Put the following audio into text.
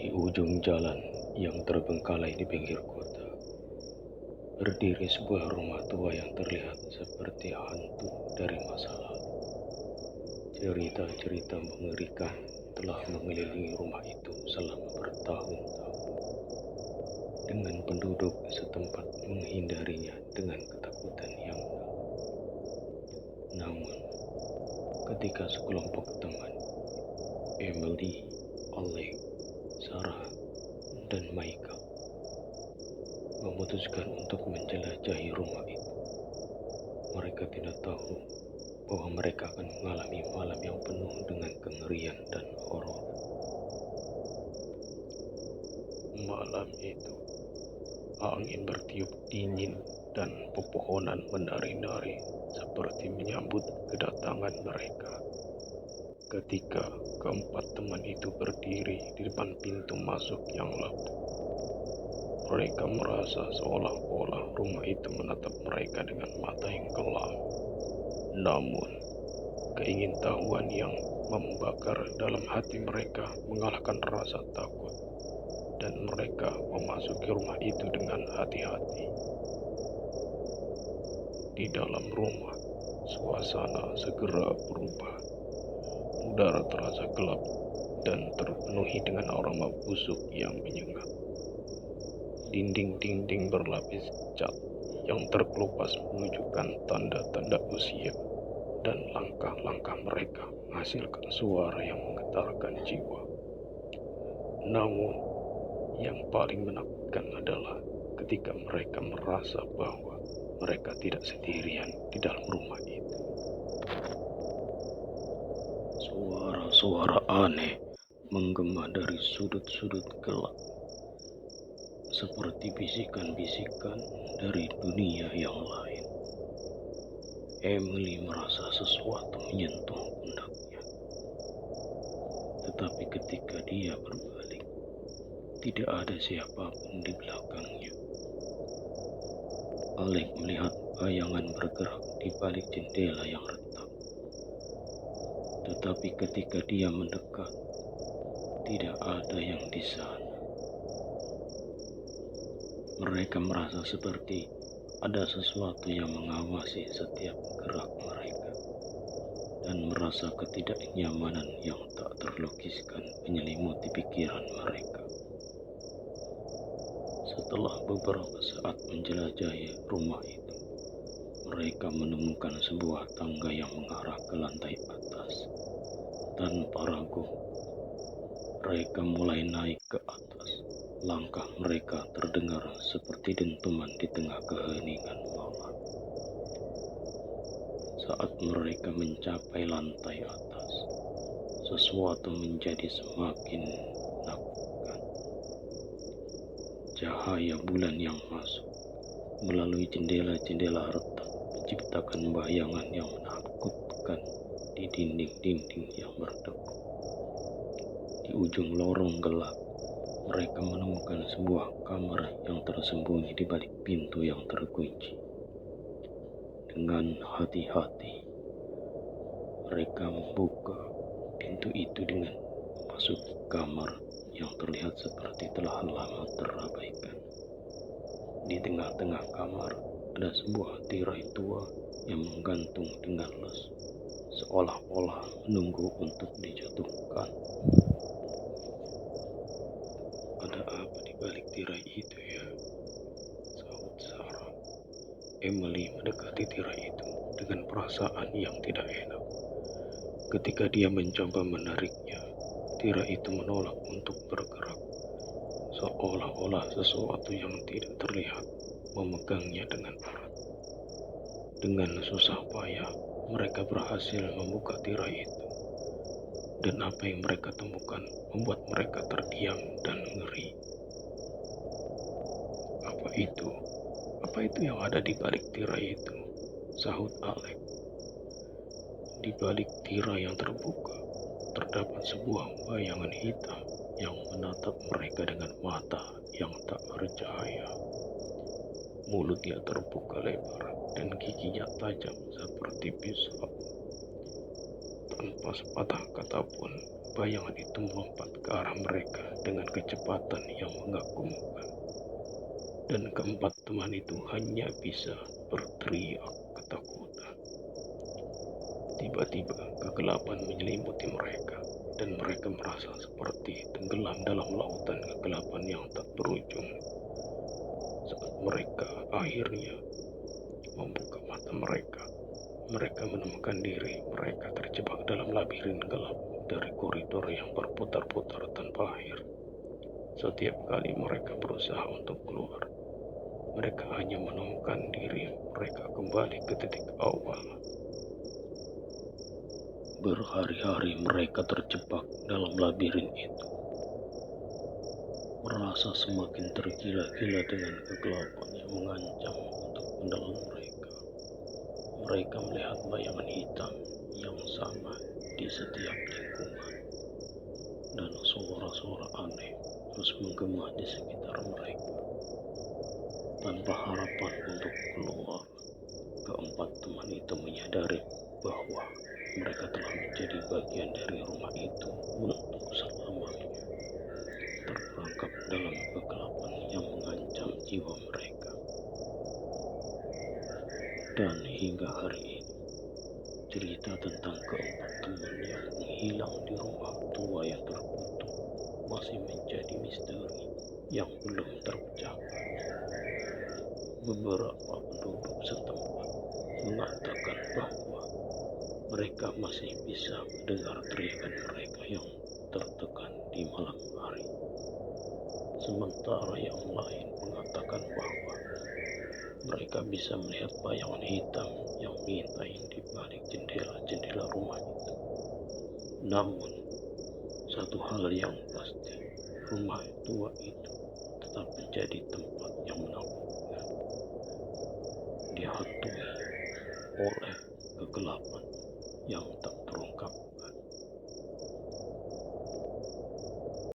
Di ujung jalan yang terbengkalai di pinggir kota, berdiri sebuah rumah tua yang terlihat seperti hantu dari masa lalu. Cerita-cerita mengerikan telah mengelilingi rumah itu selama bertahun-tahun, dengan penduduk setempat menghindarinya dengan ketakutan yang dalam. Namun, ketika sekelompok teman, Emily, Alec, Sarah, dan Michael memutuskan untuk menjelajahi rumah itu, mereka tidak tahu bahwa mereka akan mengalami malam yang penuh dengan kengerian dan horor. Malam itu, angin bertiup dingin dan pepohonan menari-nari seperti menyambut kedatangan mereka. Ketika keempat teman itu berdiri di depan pintu masuk yang lapuk, mereka merasa seolah-olah rumah itu menatap mereka dengan mata yang kelam. Namun, keingintahuan yang membakar dalam hati mereka mengalahkan rasa takut, dan mereka memasuki rumah itu dengan hati-hati. Di dalam rumah, suasana segera berubah. Udara terasa gelap dan terpenuhi dengan aroma busuk yang menyengat. Dinding-dinding berlapis cat yang terkelupas menunjukkan tanda-tanda usia, dan langkah-langkah mereka menghasilkan suara yang menggetarkan jiwa. Namun, yang paling menakutkan adalah ketika mereka merasa bahwa mereka tidak sendirian di dalam rumah itu. Suara-suara aneh menggema dari sudut-sudut gelap, seperti bisikan-bisikan dari dunia yang lain. Emily merasa sesuatu menyentuh pundaknya. Tetapi ketika dia berbalik, tidak ada siapapun di belakangnya. Alec melihat bayangan bergerak di balik jendela yang retak. Tetapi ketika dia mendekat, tidak ada yang di sana. Mereka merasa seperti ada sesuatu yang mengawasi setiap gerak mereka, dan merasa ketidaknyamanan yang tak terlukiskan menyelimuti pikiran mereka. Setelah beberapa saat menjelajahi rumah itu, mereka menemukan sebuah tangga yang mengarah ke lantai atas. Tanpa ragu, mereka mulai naik ke atas. Langkah mereka terdengar seperti dentuman di tengah keheningan malam. Saat mereka mencapai lantai atas, sesuatu menjadi semakin menakutkan. Cahaya bulan yang masuk melalui jendela-jendela retak menciptakan bayangan yang menakutkan di dinding-dinding yang berdebu. Di ujung lorong gelap, mereka menemukan sebuah kamar yang tersembunyi di balik pintu yang terkunci. Dengan hati-hati, mereka membuka pintu itu dengan memasuki kamar yang terlihat seperti telah lama terabaikan. Di tengah-tengah kamar ada sebuah tirai tua yang menggantung dengan les, seolah-olah menunggu untuk dijatuhkan. Ada apa di balik tirai itu ya? Sahut Sarah. Emily mendekati tirai itu dengan perasaan yang tidak enak. Ketika dia mencoba menariknya, tirai itu menolak untuk bergerak, seolah-olah sesuatu yang tidak terlihat memegangnya dengan erat. Dengan susah payah, mereka berhasil membuka tirai itu. Dan apa yang mereka temukan membuat mereka terdiam dan ngeri. Apa itu? Apa itu yang ada di balik tirai itu? Sahut Alec. Di balik tirai yang terbuka, terdapat sebuah bayangan hitam yang menatap mereka dengan mata yang tak bercahaya. Mulutnya terbuka lebar dan giginya tajam seperti pisau. Tanpa sepatah kata pun, bayangan itu melompat ke arah mereka dengan kecepatan yang mengagumkan. Dan keempat teman itu hanya bisa berteriak ketakutan. Tiba-tiba kegelapan menyelimuti mereka, dan mereka merasa seperti tenggelam dalam lautan kegelapan yang tak berujung. Saat mereka akhirnya membuka mata mereka, mereka menemukan diri mereka terjebak dalam labirin gelap dari koridor yang berputar-putar tanpa akhir. Setiap kali mereka berusaha untuk keluar, mereka hanya menemukan diri mereka kembali ke titik awal. Berhari-hari mereka terjebak dalam labirin itu, merasa semakin tergila-gila dengan kegelapan yang mengancam untuk menelan mereka. Mereka melihat bayangan hitam yang sama di setiap lingkungan, dan suara-suara aneh terus menggema di sekitar mereka. Tanpa harapan untuk keluar, keempat teman itu menyadari bahwa mereka telah menjadi bagian dari rumah itu untuk selamanya, terperangkap dalam kegelapan yang mengancam jiwa mereka. Dan hingga hari ini, cerita tentang keempat teman yang menghilang di rumah tua yang terkutuk masih menjadi misteri yang belum terpecahkan. Beberapa penduduk setempat mengatakan bahwa mereka masih bisa mendengar teriakan mereka yang tertekan di malam hari. Sementara yang lain mengatakan bahwa mereka bisa melihat bayangan hitam yang mengintai di balik jendela-jendela rumah itu. Namun, satu hal yang pasti, rumah tua itu tetap menjadi tempat yang menakutkan. Dihantui oleh kegelapan yang tak terungkap